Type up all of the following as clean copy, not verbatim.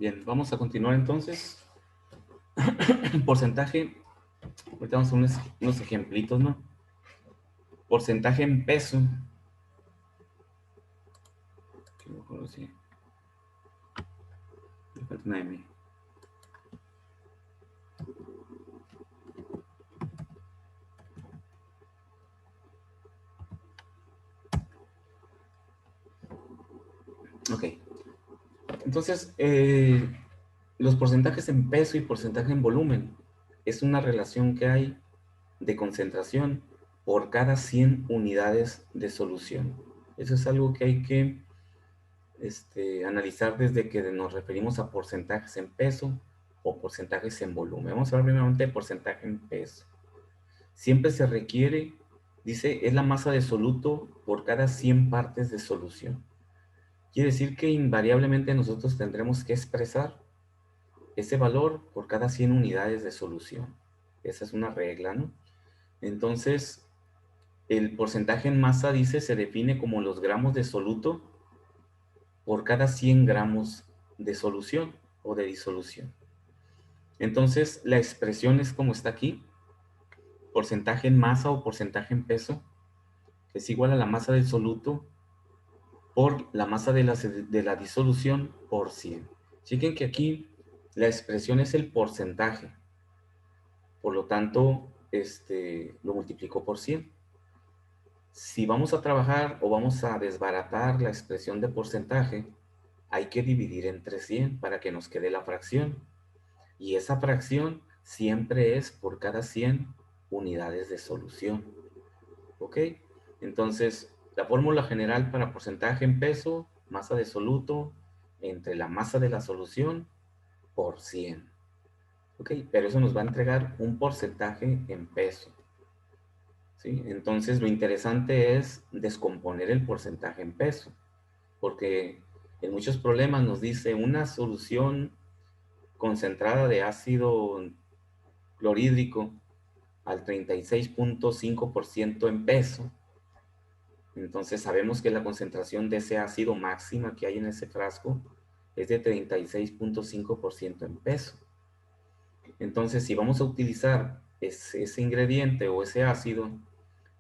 Bien, vamos a continuar entonces. Porcentaje, ahorita vamos a unos ejemplitos, ¿no? Porcentaje en peso. Que mejor sí. Me falta una M. Ok. Entonces, los porcentajes en peso y porcentaje en volumen es una relación que hay de concentración por cada 100 unidades de solución. Eso es algo que hay que analizar desde que nos referimos a porcentajes en peso o porcentajes en volumen. Vamos a hablar primeramente de porcentaje en peso. Siempre se requiere, dice, es la masa de soluto por cada 100 partes de solución. Quiere decir que invariablemente nosotros tendremos que expresar ese valor por cada 100 unidades de solución. Esa es una regla, ¿no? Entonces, el porcentaje en masa, dice, se define como los gramos de soluto por cada 100 gramos de solución o de disolución. Entonces, la expresión es como está aquí, porcentaje en masa o porcentaje en peso, que es igual a la masa del soluto por la masa de la disolución por 100. Chequen que aquí la expresión es el porcentaje, por lo tanto, lo multiplico por 100. Si vamos a trabajar o vamos a desbaratar la expresión de porcentaje, hay que dividir entre 100 para que nos quede la fracción. Y esa fracción siempre es por cada 100 unidades de solución. ¿Ok? Entonces, la fórmula general para porcentaje en peso, masa de soluto, entre la masa de la solución por 100. ¿Ok? Pero eso nos va a entregar un porcentaje en peso. ¿Sí? Entonces, lo interesante es descomponer el porcentaje en peso, porque en muchos problemas nos dice una solución concentrada de ácido clorhídrico al 36.5% en peso. Entonces sabemos que la concentración de ese ácido máxima que hay en ese frasco es de 36.5% en peso. Entonces, si vamos a utilizar ese ingrediente o ese ácido,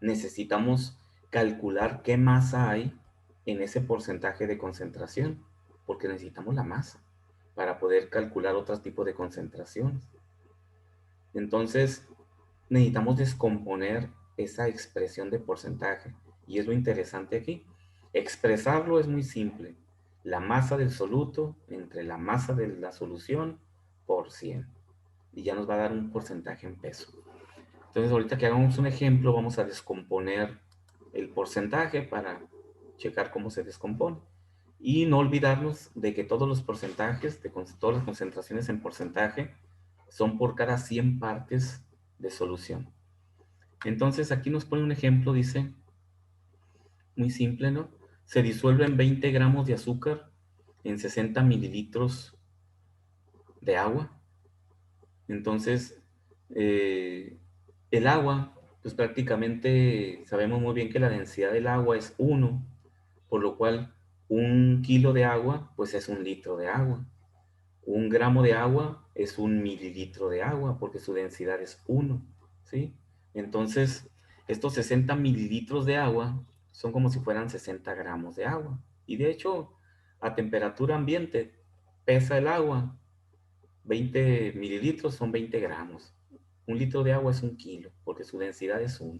necesitamos calcular qué masa hay en ese porcentaje de concentración, porque necesitamos la masa para poder calcular otro tipo de concentraciones. Entonces, necesitamos descomponer esa expresión de porcentaje. Y es lo interesante aquí. Expresarlo es muy simple. La masa del soluto entre la masa de la solución por 100. Y ya nos va a dar un porcentaje en peso. Entonces, ahorita que hagamos un ejemplo, vamos a descomponer el porcentaje para checar cómo se descompone. Y no olvidarnos de que todos los porcentajes, todas las concentraciones en porcentaje, son por cada 100 partes de solución. Entonces, aquí nos pone un ejemplo, dice, muy simple, ¿no? Se disuelven 20 gramos de azúcar en 60 mililitros de agua. Entonces, el agua, pues prácticamente sabemos muy bien que la densidad del agua es 1, por lo cual 1 kilo de agua, pues es 1 litro de agua. 1 gramo de agua es 1 mililitro de agua, porque su densidad es 1, ¿sí? Entonces, estos 60 mililitros de agua son como si fueran 60 gramos de agua. Y de hecho, a temperatura ambiente, pesa el agua 20 mililitros son 20 gramos. 1 litro de agua es 1 kilo, porque su densidad es 1.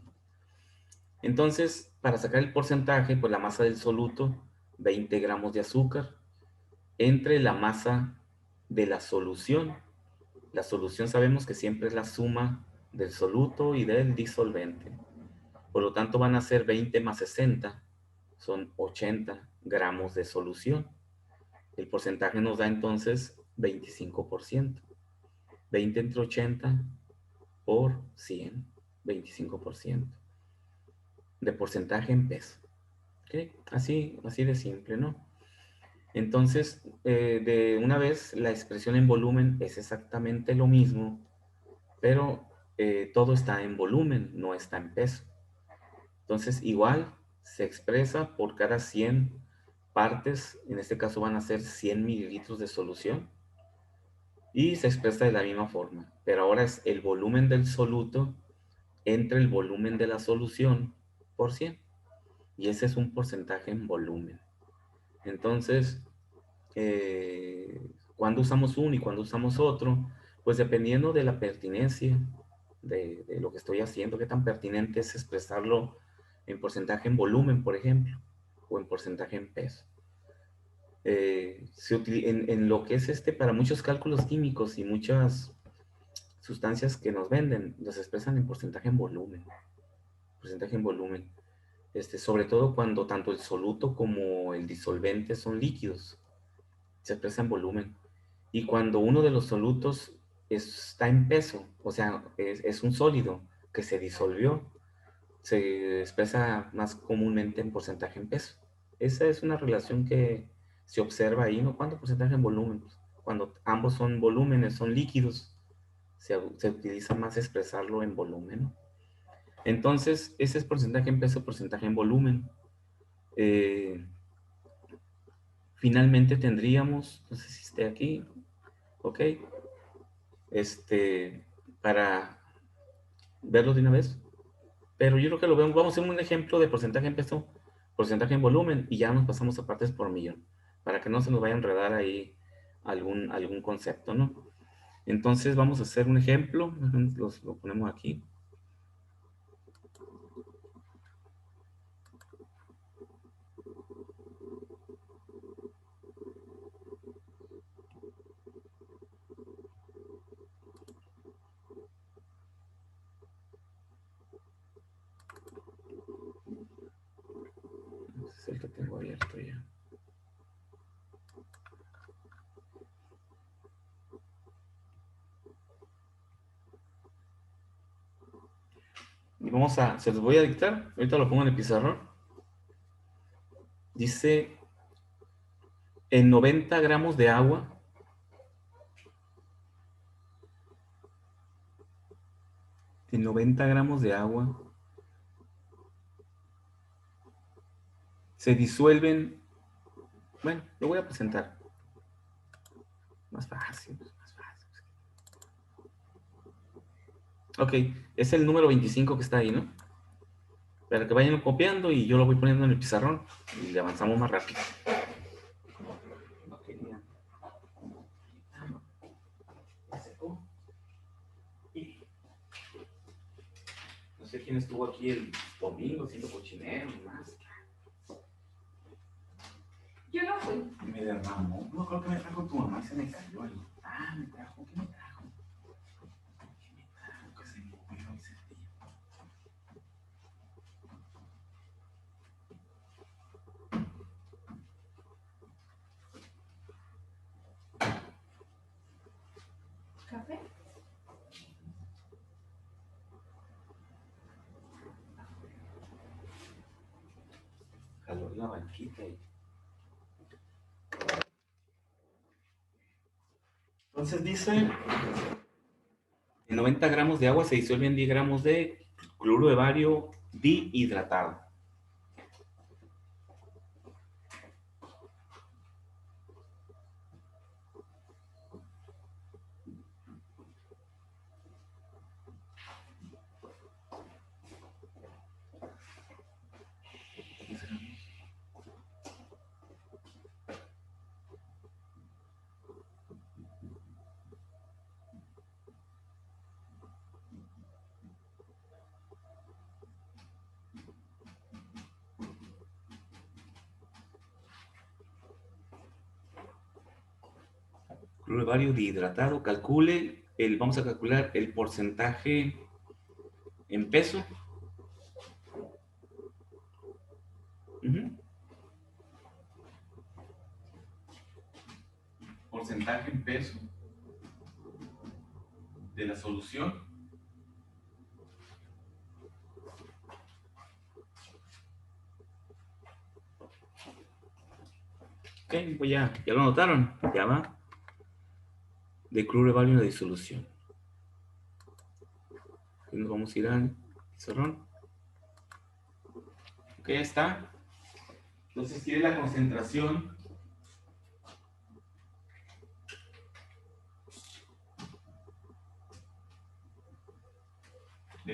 Entonces, para sacar el porcentaje, pues la masa del soluto, 20 gramos de azúcar, entre la masa de la solución. La solución sabemos que siempre es la suma del soluto y del disolvente. Por lo tanto, van a ser 20 más 60, son 80 gramos de solución. El porcentaje nos da entonces 25%. 20 entre 80 por 100, 25% de porcentaje en peso. ¿Okay? Así de simple, ¿no? Entonces, de una vez, la expresión en volumen es exactamente lo mismo, pero todo está en volumen, no está en peso. Entonces, igual se expresa por cada 100 partes, en este caso van a ser 100 mililitros de solución. y se expresa de la misma forma, pero ahora es el volumen del soluto entre el volumen de la solución por 100, y ese es un porcentaje en volumen. Entonces, cuando usamos uno y cuando usamos otro, pues dependiendo de la pertinencia de lo que estoy haciendo, qué tan pertinente es expresarlo en porcentaje en volumen, por ejemplo, o en porcentaje en peso. En lo que es para muchos cálculos químicos y muchas sustancias que nos venden, los expresan en porcentaje en volumen. Porcentaje en volumen. Sobre todo cuando tanto el soluto como el disolvente son líquidos, se expresa en volumen. Y cuando uno de los solutos está en peso, o sea, es un sólido que se disolvió, se expresa más comúnmente en porcentaje en peso. Esa es una relación que se observa ahí, ¿no? ¿Cuánto porcentaje en volumen? Pues, cuando ambos son volúmenes, son líquidos, se utiliza más expresarlo en volumen, ¿no? Entonces, ese es porcentaje en peso, porcentaje en volumen. Finalmente tendríamos, no sé si esté aquí, ok, para verlo de una vez. Pero yo creo que lo vemos, vamos a hacer un ejemplo de porcentaje en peso, porcentaje en volumen, y ya nos pasamos a partes por millón, para que no se nos vaya a enredar ahí algún concepto, ¿no? Entonces vamos a hacer un ejemplo, lo ponemos aquí. Este es el que tengo abierto ya. Y se los voy a dictar, ahorita lo pongo en el pizarrón. Dice, en 90 gramos de agua, en 90 gramos de agua, se disuelven, bueno, lo voy a presentar, más fácil, más fácil. Ok, es el número 25 que está ahí, ¿no? Para que vayan copiando y yo lo voy poniendo en el pizarrón y le avanzamos más rápido. Ok, mira. No sé quién estuvo aquí el domingo haciendo cochinero y más. Yo no fui. Me derramó. No, creo que me trajo tu mamá y se me cayó ahí. Ah, me trajo. ¿Qué me trajo? ¿Qué me trajo? Que se me ocurrió ese día. ¿Café? Jaló la banquita y... Entonces dice, en 90 gramos de agua se disuelven 10 gramos de cloruro de bario dihidratado. Cloruro de bario dihidratado. Vamos a calcular el porcentaje en peso. Porcentaje en peso de la solución. Ok, pues ya lo anotaron. Ya va. De cloruro de bario en la disolución. Aquí nos vamos a ir al pizarrón. Ok, ya está. Entonces quiere la concentración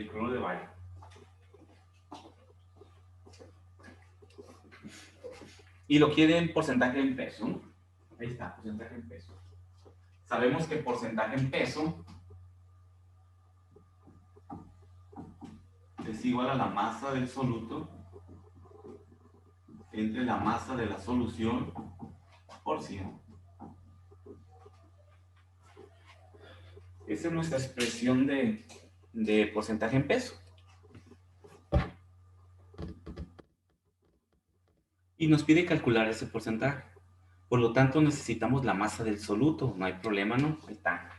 del cloruro de bario. Y lo quiere en porcentaje en peso, ¿no? Ahí está, porcentaje en peso. Sabemos que porcentaje en peso es igual a la masa del soluto entre la masa de la solución por 100. Esa es nuestra expresión de porcentaje en peso. Y nos pide calcular ese porcentaje. Por lo tanto, necesitamos la masa del soluto. No hay problema, ¿no? Ahí está.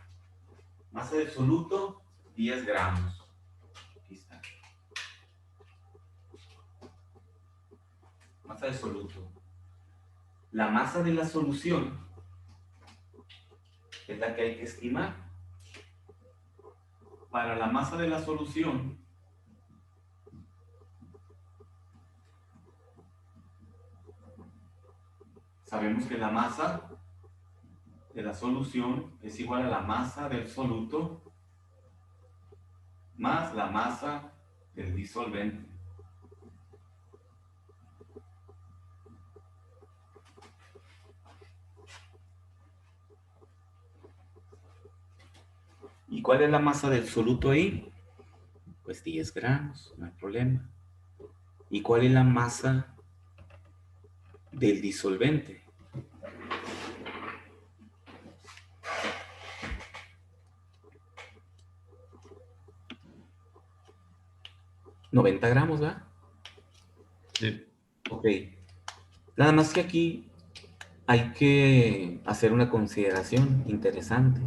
Masa del soluto, 10 gramos. Aquí está. Masa del soluto. La masa de la solución es la que hay que estimar. Para la masa de la solución, sabemos que la masa de la solución es igual a la masa del soluto más la masa del disolvente. ¿Y cuál es la masa del soluto ahí? Pues 10 gramos, no hay problema. ¿Y cuál es la masa del disolvente? 90 gramos, ¿verdad? Sí. Ok. Nada más que aquí hay que hacer una consideración interesante.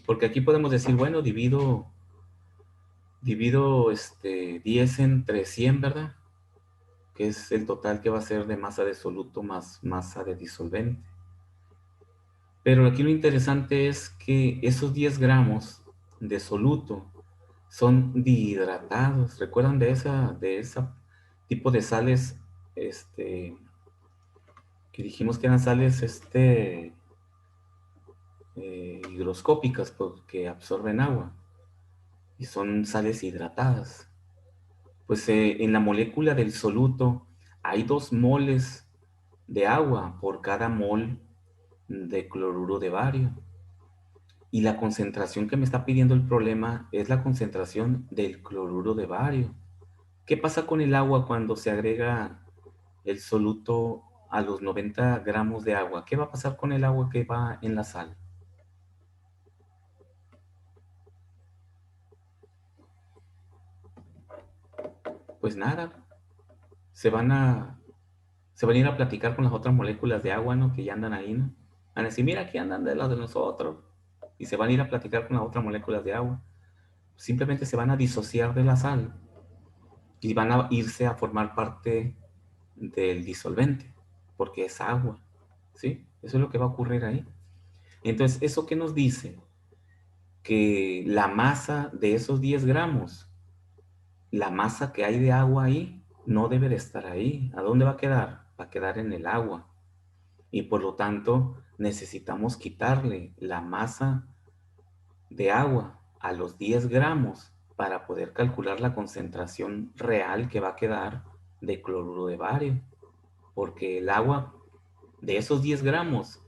Porque aquí podemos decir, bueno, divido 10 entre 100, ¿verdad? Que es el total que va a ser de masa de soluto más masa de disolvente. Pero aquí lo interesante es que esos 10 gramos de soluto son dihidratados. ¿Recuerdan de ese tipo de sales que dijimos que eran sales higroscópicas porque absorben agua y son sales hidratadas? Pues en la molécula del soluto hay 2 moles de agua por cada mol de cloruro de bario. Y la concentración que me está pidiendo el problema es la concentración del cloruro de bario. ¿Qué pasa con el agua cuando se agrega el soluto a los 90 gramos de agua? ¿Qué va a pasar con el agua que va en la sal? Pues nada, se van a, se van a ir a platicar con las otras moléculas de agua, ¿no? Que ya andan ahí, ¿no? Van a decir, mira, aquí andan de las de nosotros. Y se van a ir a platicar con las otras moléculas de agua. Simplemente se van a disociar de la sal y van a irse a formar parte del disolvente, porque es agua, ¿sí? Eso es lo que va a ocurrir ahí. Entonces, ¿eso qué nos dice? Que la masa de esos 10 gramos, la masa que hay de agua ahí, no debe de estar ahí. ¿A dónde va a quedar? Va a quedar en el agua. Y por lo tanto, necesitamos quitarle la masa de agua a los 10 gramos para poder calcular la concentración real que va a quedar de cloruro de bario. Porque el agua, de esos 10 gramos,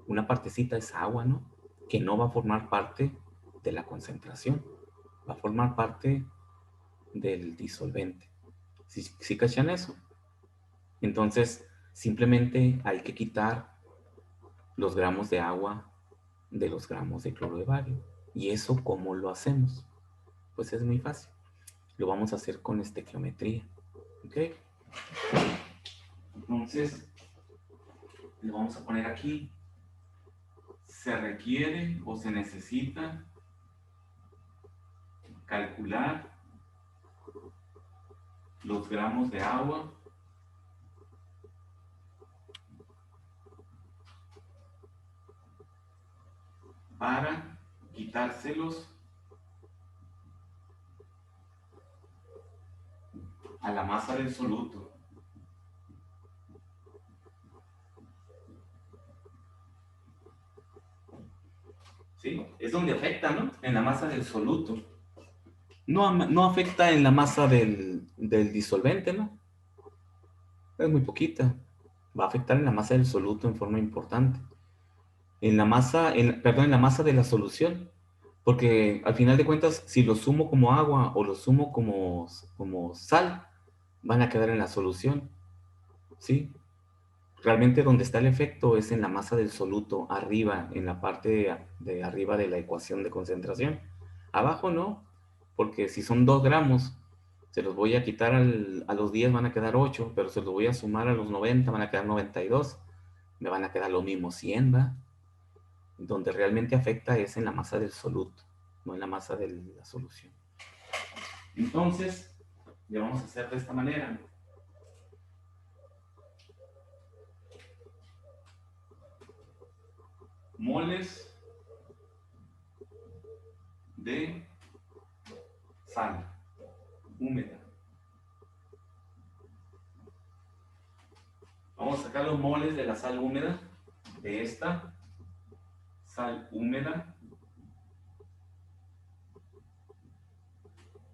una partecita es agua, ¿no? Que no va a formar parte de la concentración, va a formar parte del disolvente. ¿Sí cachan eso? Entonces, simplemente hay que quitar los gramos de agua de los gramos de cloro de bario. ¿Y eso cómo lo hacemos? Pues es muy fácil. Lo vamos a hacer con estequiometría. ¿Ok? Entonces, le vamos a poner aquí. Se requiere o se necesita calcular los gramos de agua para quitárselos a la masa del soluto. ¿Sí? Es donde afecta, ¿no? En la masa del soluto. no afecta en la masa del disolvente, ¿no? Es muy poquita. Va a afectar en la masa del soluto en forma importante. En la masa, perdón, en la masa de la solución. Porque al final de cuentas, si lo sumo como agua o lo sumo como sal, van a quedar en la solución, ¿sí? Realmente donde está el efecto es en la masa del soluto, arriba, en la parte de arriba de la ecuación de concentración. Abajo no, porque si son 2 gramos, se los voy a quitar a los 10 van a quedar 8, pero se los voy a sumar a los 90 van a quedar 92, me van a quedar lo mismo 100, ¿va? Donde realmente afecta es en la masa del soluto, no en la masa de la solución. Entonces, le vamos a hacer de esta manera. Moles de sal húmeda. Vamos a sacar los moles de la sal húmeda, de esta sal húmeda.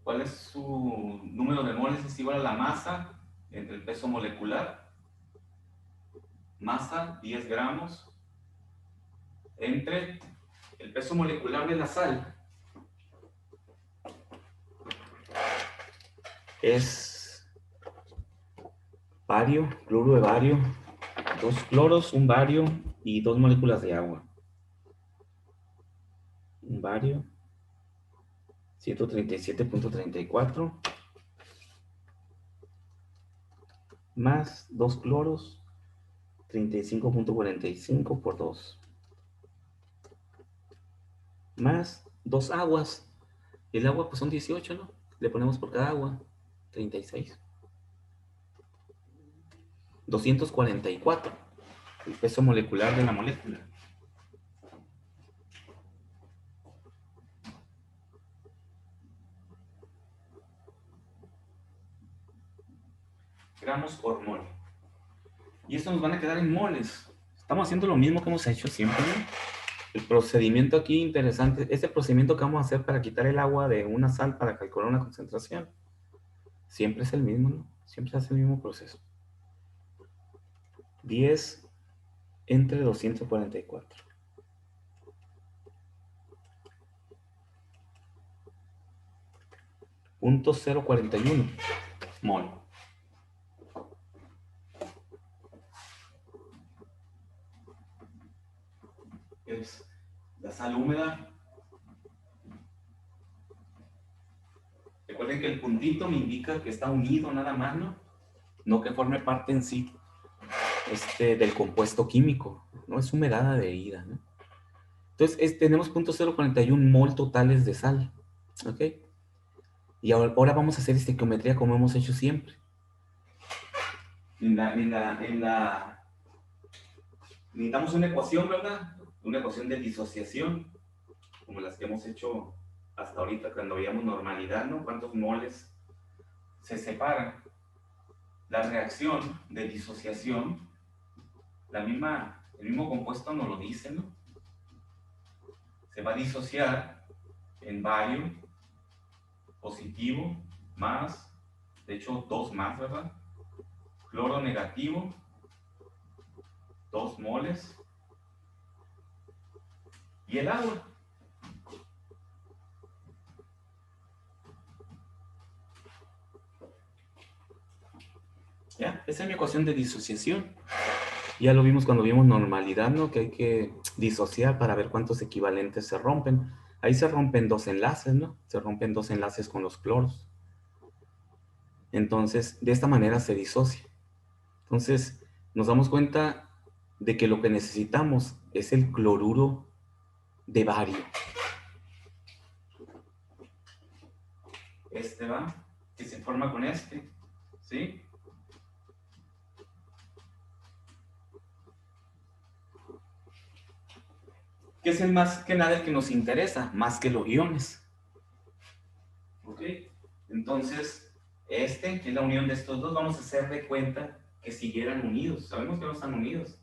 ¿Cuál es su número de moles? Es igual a la masa entre el peso molecular. Masa, 10 gramos, entre el peso molecular de la sal. Es bario, cloruro de bario, 2 cloros, un bario y 2 moléculas de agua. Un bario, 137.34, más 2 cloros, 35.45 por 2, más 2 aguas. El agua pues son 18, ¿no? Le ponemos por cada agua 36. 244, el peso molecular de la molécula. Gramos por mol. Y esto nos van a quedar en moles. Estamos haciendo lo mismo que hemos hecho siempre, ¿no? El procedimiento aquí interesante, este procedimiento que vamos a hacer para quitar el agua de una sal para calcular una concentración, siempre es el mismo, ¿no? Siempre se hace el mismo proceso. 10 entre 244. .041 mol. Es la sal húmeda. Recuerden que el puntito me indica que está unido nada más, ¿no? No que forme parte en sí del compuesto químico, ¿no? Es humedad adherida, ¿no? Entonces, tenemos .041 mol totales de sal, ¿ok? Y ahora vamos a hacer estequiometría como hemos hecho siempre. Necesitamos una ecuación, ¿verdad? Una ecuación de disociación, como las que hemos hecho hasta ahorita cuando veíamos normalidad, ¿no? ¿Cuántos moles se separan? La reacción de disociación, el mismo compuesto nos lo dice, ¿no? Se va a disociar en bario positivo más, de hecho 2 más, ¿verdad? Cloro negativo, 2 moles, y el agua. Ya, esa es mi ecuación de disociación. Ya lo vimos cuando vimos normalidad, ¿no? Que hay que disociar para ver cuántos equivalentes se rompen. Ahí se rompen 2 enlaces, ¿no? Se rompen 2 enlaces con los cloros. Entonces, de esta manera se disocia. Entonces, nos damos cuenta de que lo que necesitamos es el cloruro de bario. Este va, que se forma con este, ¿sí? Que es el más que nada el que nos interesa, más que los iones. ¿Ok? Entonces, que es la unión de estos dos, vamos a hacer de cuenta que siguieran unidos. Sabemos que no están unidos,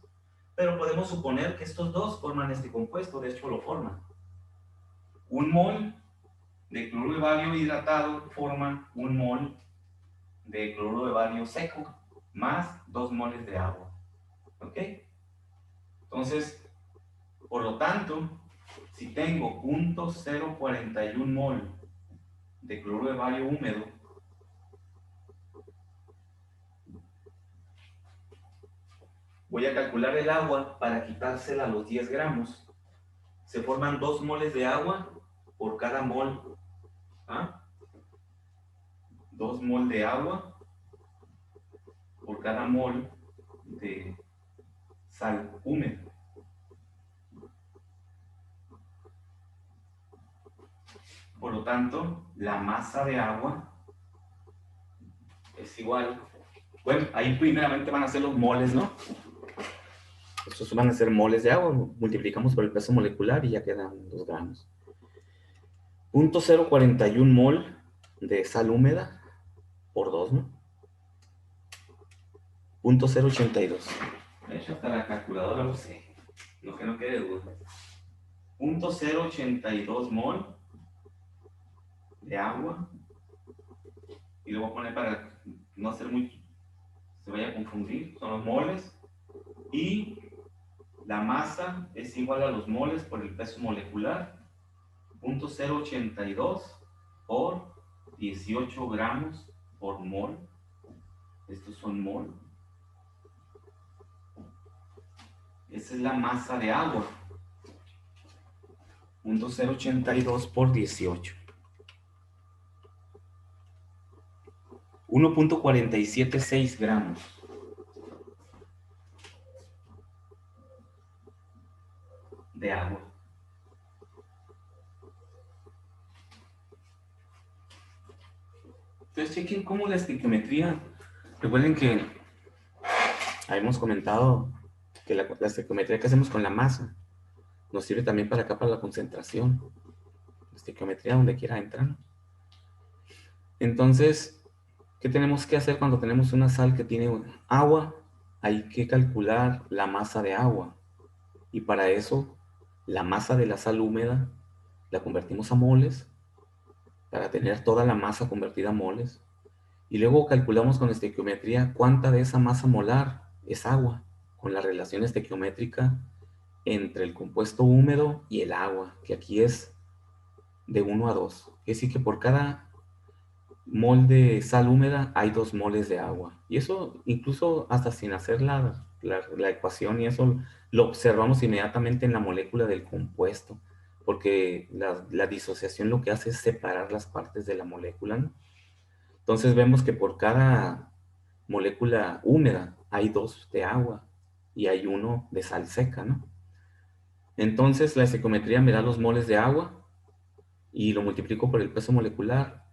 pero podemos suponer que estos dos forman este compuesto, de hecho lo forman. Un mol de cloruro de bario hidratado forma 1 mol de cloruro de bario seco más 2 moles de agua. ¿Ok? Entonces, por lo tanto, si tengo 0.041 mol de cloruro de bario húmedo, voy a calcular el agua para quitársela a los 10 gramos. Se forman 2 moles de agua por cada mol. ¿Ah? 2 mol de agua por cada mol de sal húmeda. Por lo tanto, la masa de agua es igual. Bueno, ahí primeramente van a ser los moles, ¿no? Estos van a ser moles de agua. Multiplicamos por el peso molecular y ya quedan 2 gramos. 0.041 mol de sal húmeda por 2, ¿no? 0.082. De hecho, hasta la calculadora lo sé. No que no quede duda. 0.082 mol de agua. Y lo voy a poner para no hacer muy... se vaya a confundir. Son los moles. Y la masa es igual a los moles por el peso molecular. 0.082 por 18 gramos por mol. Estos son mol. Esa es la masa de agua. 0.082 por 18. 1.476 gramos. De agua. Entonces chequen cómo la estequiometría. Recuerden que habíamos comentado que la estequiometría que hacemos con la masa nos sirve también para acá, para la concentración. La estequiometría donde quiera entrar. Entonces, ¿qué tenemos que hacer cuando tenemos una sal que tiene agua? Hay que calcular la masa de agua. Y para eso, la masa de la sal húmeda la convertimos a moles para tener toda la masa convertida a moles. Y luego calculamos con estequiometría cuánta de esa masa molar es agua, con la relación estequiométrica entre el compuesto húmedo y el agua, que aquí es de 1 a 2. Es decir, que por cada mol de sal húmeda hay 2 moles de agua. Y eso incluso hasta sin hacer la ecuación y eso lo observamos inmediatamente en la molécula del compuesto, porque la disociación lo que hace es separar las partes de la molécula, ¿no? Entonces vemos que por cada molécula húmeda hay 2 de agua y hay 1 de sal seca, ¿no? Entonces la estequiometría me da los moles de agua y lo multiplico por el peso molecular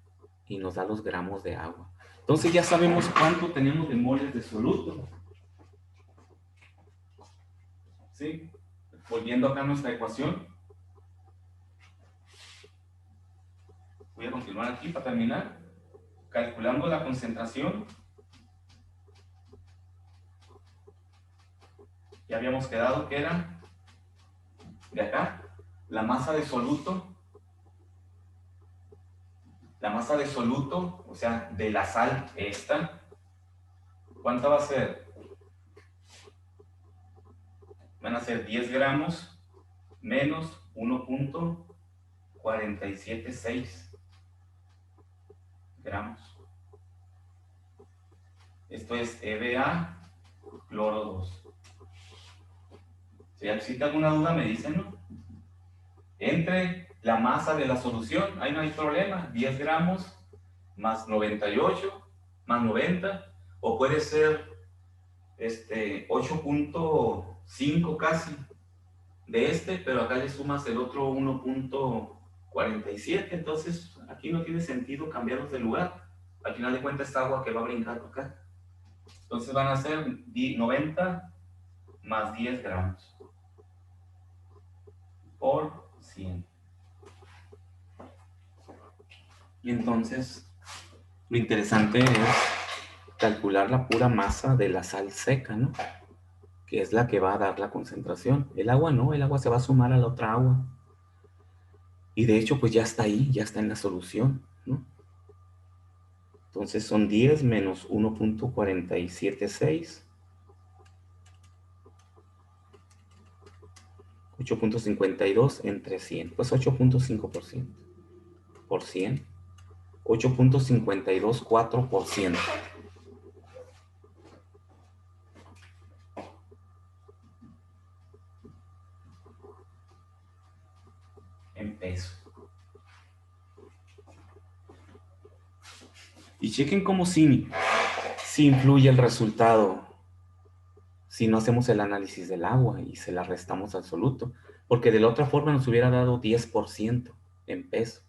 y nos da los gramos de agua. Entonces ya sabemos cuánto tenemos de moles de soluto. ¿Sí? Volviendo acá a nuestra ecuación. Voy a continuar aquí para terminar. Calculando la concentración. Ya habíamos quedado que era de acá la masa de soluto. La masa de soluto, o sea, de la sal esta, ¿cuánta va a ser? Van a ser 10 gramos menos 1.476 gramos. Esto es EBA cloro 2. Si existe alguna duda me dicen, ¿no? Entre la masa de la solución, ahí no hay problema, 10 gramos más 98 más 90, o puede ser 8.5 casi de pero acá le sumas el otro 1.47, entonces aquí no tiene sentido cambiarlos de lugar. Al final de cuentas esta agua que va a brincar acá. Entonces van a ser 90 más 10 gramos por 100. Y entonces lo interesante es calcular la pura masa de la sal seca, ¿no? Que es la que va a dar la concentración. El agua no, el agua se va a sumar a la otra agua. Y de hecho, pues ya está ahí, ya está en la solución, ¿no? Entonces son 10 menos 1.476, 8.52 entre 100, pues 8.5%. Por 100, 8.524%. En pesos. Y chequen cómo sí influye el resultado si no hacemos el análisis del agua y se la restamos al soluto. Porque de la otra forma nos hubiera dado 10% en peso.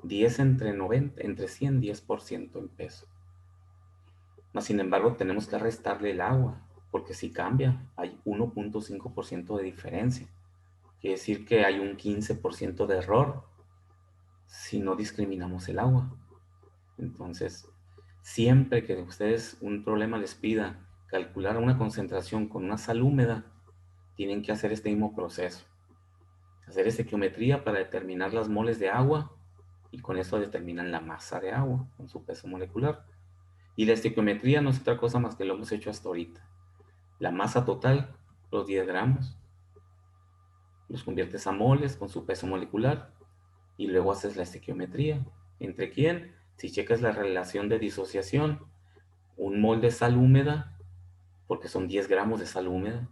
10 entre 90, entre 100, 10% en peso. Mas, sin embargo, tenemos que restarle el agua, porque si cambia, hay 1.5% de diferencia. Quiere decir que hay un 15% de error si no discriminamos el agua. Entonces, siempre que ustedes un problema les pida calcular una concentración con una sal húmeda, tienen que hacer este mismo proceso. Hacer estequiometría para determinar las moles de agua y con eso determinan la masa de agua con su peso molecular. Y la estequiometría no es otra cosa más que lo hemos hecho hasta ahorita. La masa total, los 10 gramos, los conviertes a moles con su peso molecular y luego haces la estequiometría. ¿Entre quién? Si checas la relación de disociación, un mol de sal húmeda, porque son 10 gramos de sal húmeda,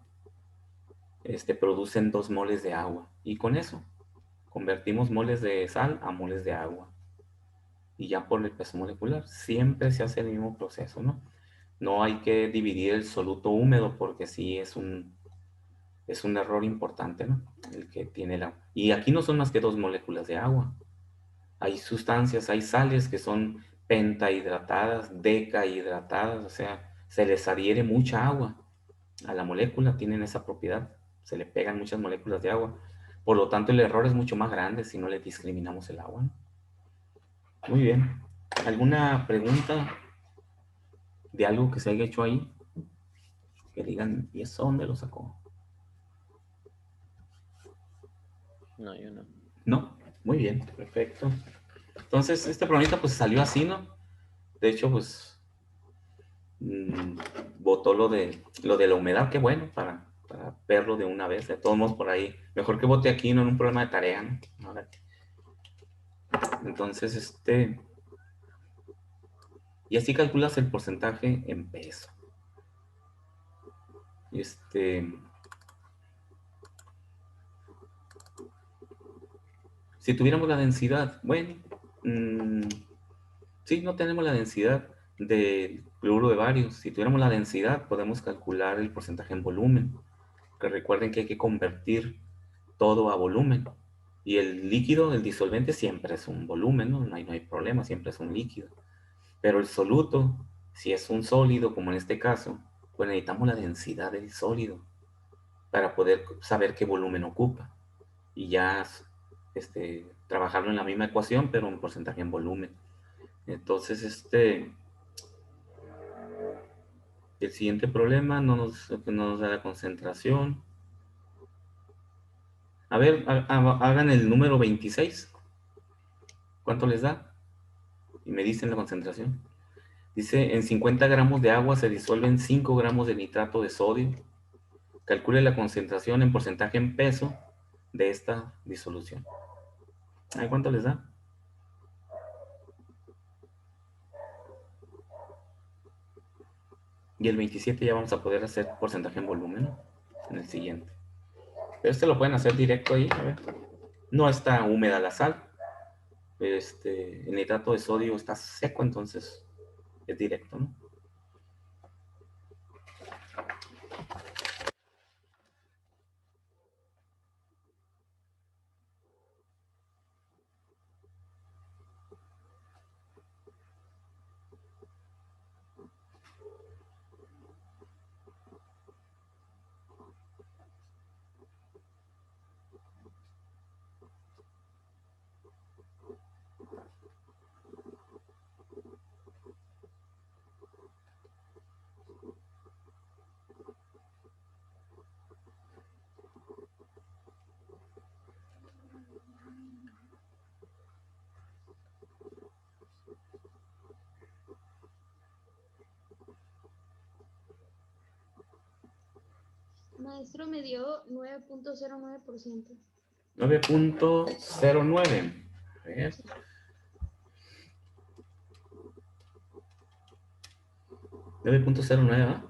producen 2 moles de agua. Y con eso convertimos moles de sal a moles de agua. Y ya por el peso molecular, siempre se hace el mismo proceso, ¿no? No hay que dividir el soluto húmedo porque sí es un error importante, ¿no? El que tiene el agua. Y aquí no son más que 2 moléculas de agua. Hay sustancias, hay sales que son pentahidratadas, decahidratadas, o sea, se les adhiere mucha agua a la molécula, tienen esa propiedad, se le pegan muchas moléculas de agua. Por lo tanto, el error es mucho más grande si no le discriminamos el agua, ¿no? Muy bien. ¿Alguna pregunta de algo que se haya hecho ahí? Que digan, ¿y eso dónde lo sacó? No, yo no. No, muy bien, perfecto. Entonces, este problemita pues salió así, ¿no? De hecho, pues mm, votó lo de la humedad, qué bueno, para verlo de una vez. De todos modos, por ahí, mejor que vote aquí, no en un problema de tarea, ¿no? Ahora, entonces, y así calculas el porcentaje en peso. Este, si tuviéramos la densidad, bueno, mm, sí, no tenemos la densidad de cloruro de bario. Si tuviéramos la densidad, podemos calcular el porcentaje en volumen. Que recuerden que hay que convertir todo a volumen. Y el líquido, el disolvente, siempre es un volumen, ¿no? No hay problema, siempre es un líquido. Pero el soluto, si es un sólido, como en este caso, pues necesitamos la densidad del sólido para poder saber qué volumen ocupa. Y ya trabajarlo en la misma ecuación, pero en porcentaje en volumen. Entonces, el siguiente problema no nos da la concentración. A ver, hagan el número 26. ¿Cuánto les da? Y me dicen la concentración. Dice, en 50 gramos de agua se disuelven 5 gramos de nitrato de sodio. Calcule la concentración en porcentaje en peso de esta disolución. ¿A cuánto les da? Y el 27 ya vamos a poder hacer porcentaje en volumen, ¿no? En el siguiente. Pero lo pueden hacer directo ahí, a ver. No está húmeda la sal. El nitrato de sodio está seco, entonces es directo, ¿no? Maestro me dio 9.09%. 9.09. A ver. 9.09, ¿verdad?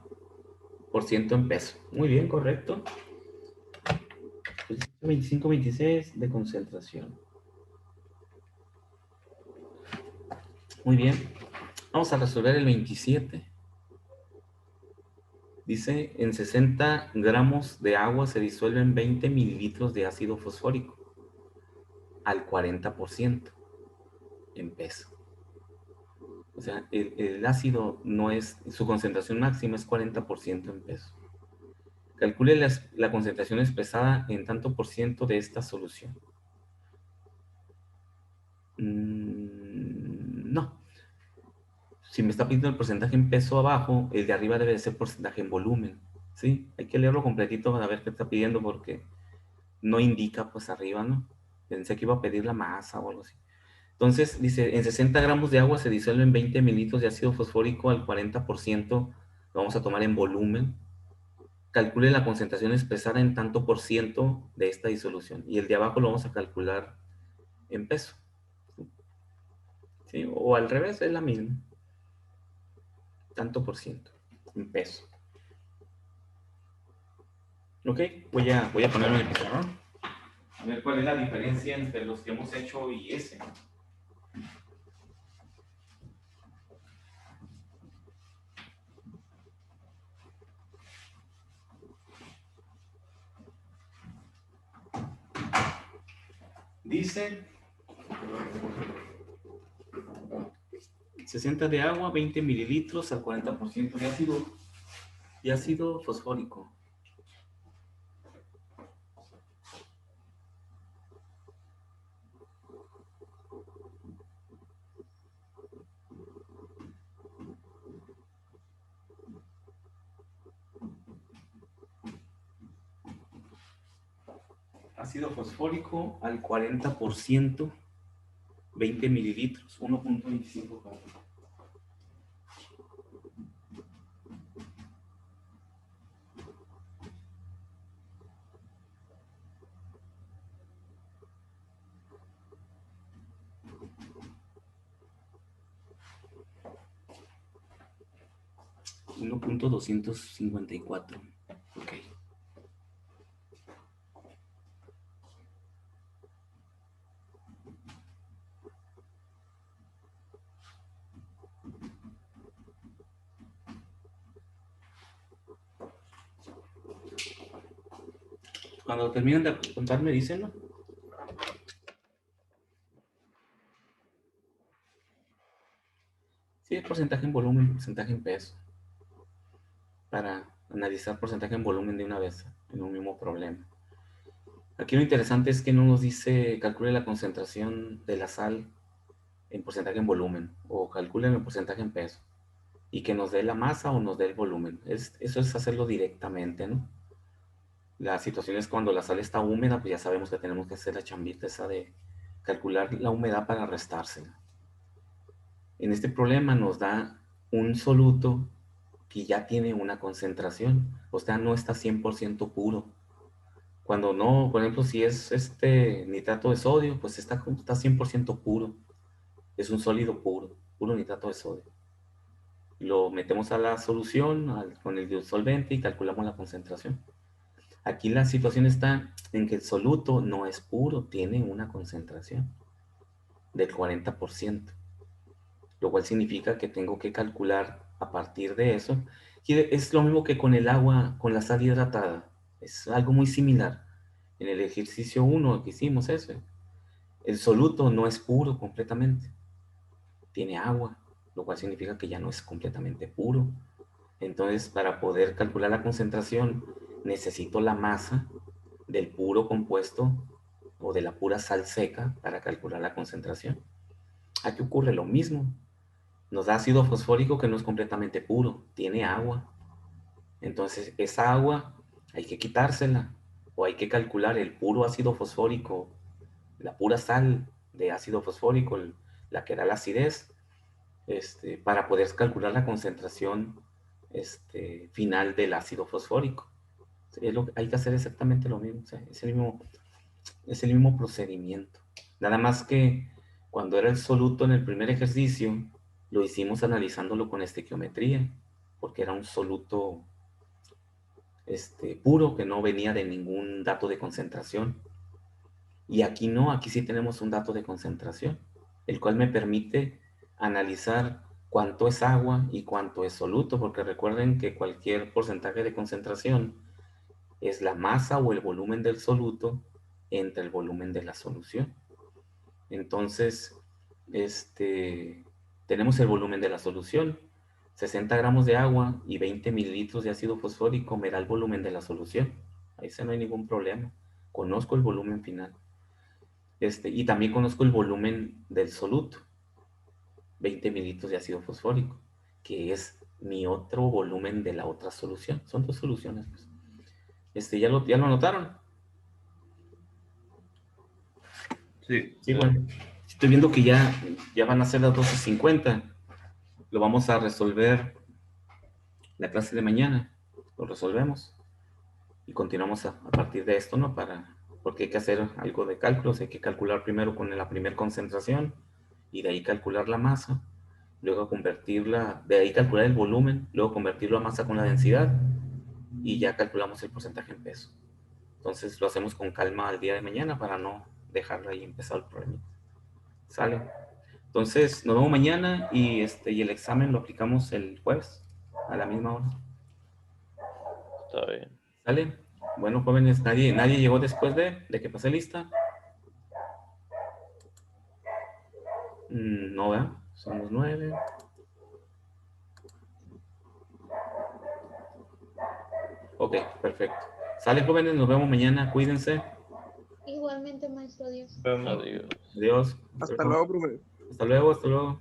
Por ciento en peso. Muy bien, correcto. 25, 26 de concentración. Muy bien. Vamos a resolver el 27. Dice, en 60 gramos de agua se disuelven 20 mililitros de ácido fosfórico al 40% en peso. O sea, el ácido no es, su concentración máxima es 40% en peso. Calcule la concentración expresada en tanto por ciento de esta solución. No. Si me está pidiendo el porcentaje en peso abajo, el de arriba debe de ser porcentaje en volumen. ¿Sí? Hay que leerlo completito para ver qué está pidiendo porque no indica pues arriba, ¿no? Pensé que iba a pedir la masa o algo así. Entonces, dice, en 60 gramos de agua se disuelven 20 mililitros de ácido fosfórico al 40%. Lo vamos a tomar en volumen. Calcule la concentración expresada en tanto por ciento de esta disolución. Y el de abajo lo vamos a calcular en peso. ¿Sí? O al revés, es la misma. Tanto por ciento en peso. Ok, voy a ponerlo en el pizarrón. A ver cuál es la diferencia entre los que hemos hecho y ese. Dice 60 de agua, 20 mililitros al 40% de ácido fosfórico. Ácido fosfórico al 40%, 20 mililitros, 1.25 gramos. $1.254. Ok. Cuando terminen de contar, me dicen, ¿no? Sí, porcentaje en volumen, porcentaje en peso. Para analizar porcentaje en volumen de una vez en un mismo problema. Aquí lo interesante es que no nos dice calcule la concentración de la sal en porcentaje en volumen o calcule el porcentaje en peso y que nos dé la masa o nos dé el volumen. Eso es hacerlo directamente, ¿no? La situación es cuando la sal está húmeda, pues ya sabemos que tenemos que hacer la chambita esa de calcular la humedad para restársela. En este problema nos da un soluto que ya tiene una concentración, o sea, no está 100% puro. Cuando no, por ejemplo, si es nitrato de sodio, pues está 100% puro. Es un sólido puro, puro nitrato de sodio. Lo metemos a la solución con el disolvente y calculamos la concentración. Aquí la situación está en que el soluto no es puro, tiene una concentración del 40%, lo cual significa que tengo que calcular a partir de eso. Y es lo mismo que con el agua, con la sal hidratada. Es algo muy similar. En el ejercicio 1 que hicimos eso, el soluto no es puro completamente, tiene agua, lo cual significa que ya no es completamente puro. Entonces, para poder calcular la concentración, necesito la masa del puro compuesto o de la pura sal seca para calcular la concentración. Aquí ocurre lo mismo. Nos da ácido fosfórico que no es completamente puro, tiene agua. Entonces, esa agua hay que quitársela o hay que calcular el puro ácido fosfórico, la pura sal de ácido fosfórico, la que da la acidez, para poder calcular la concentración final del ácido fosfórico. Hay que hacer exactamente lo mismo. O sea, es el mismo procedimiento. Nada más que cuando era el soluto en el primer ejercicio, lo hicimos analizándolo con estequiometría, porque era un soluto puro que no venía de ningún dato de concentración. Y aquí no, aquí sí tenemos un dato de concentración, el cual me permite analizar cuánto es agua y cuánto es soluto, porque recuerden que cualquier porcentaje de concentración es la masa o el volumen del soluto entre el volumen de la solución. Entonces, tenemos el volumen de la solución, 60 gramos de agua y 20 mililitros de ácido fosfórico me da el volumen de la solución. Ahí sí no hay ningún problema. Conozco el volumen final. Y también conozco el volumen del soluto, 20 mililitros de ácido fosfórico, que es mi otro volumen de la otra solución. Son dos soluciones. Pues. ¿Ya lo anotaron? Sí. Sí, bueno. Estoy viendo que ya van a ser las 12:50. Lo vamos a resolver la clase de mañana. Lo resolvemos. Y continuamos a partir de esto, ¿no? Porque hay que hacer algo de cálculos. Hay que calcular primero con la primera concentración y de ahí calcular la masa. Luego de ahí calcular el volumen. Luego convertirlo a masa con la densidad. Y ya calculamos el porcentaje en peso. Entonces lo hacemos con calma al día de mañana para no dejarlo ahí empezado el problema. ¿Sale? Entonces, nos vemos mañana y el examen lo aplicamos el jueves a la misma hora. Está bien. ¿Sale? Bueno, jóvenes, nadie llegó después de que pasé lista. No, ¿verdad? Somos 9. Ok, perfecto. Sale, jóvenes, nos vemos mañana. Cuídense. Igualmente, maestro, adiós. Adiós. Adiós. Hasta luego, profe. Hasta luego, hasta luego.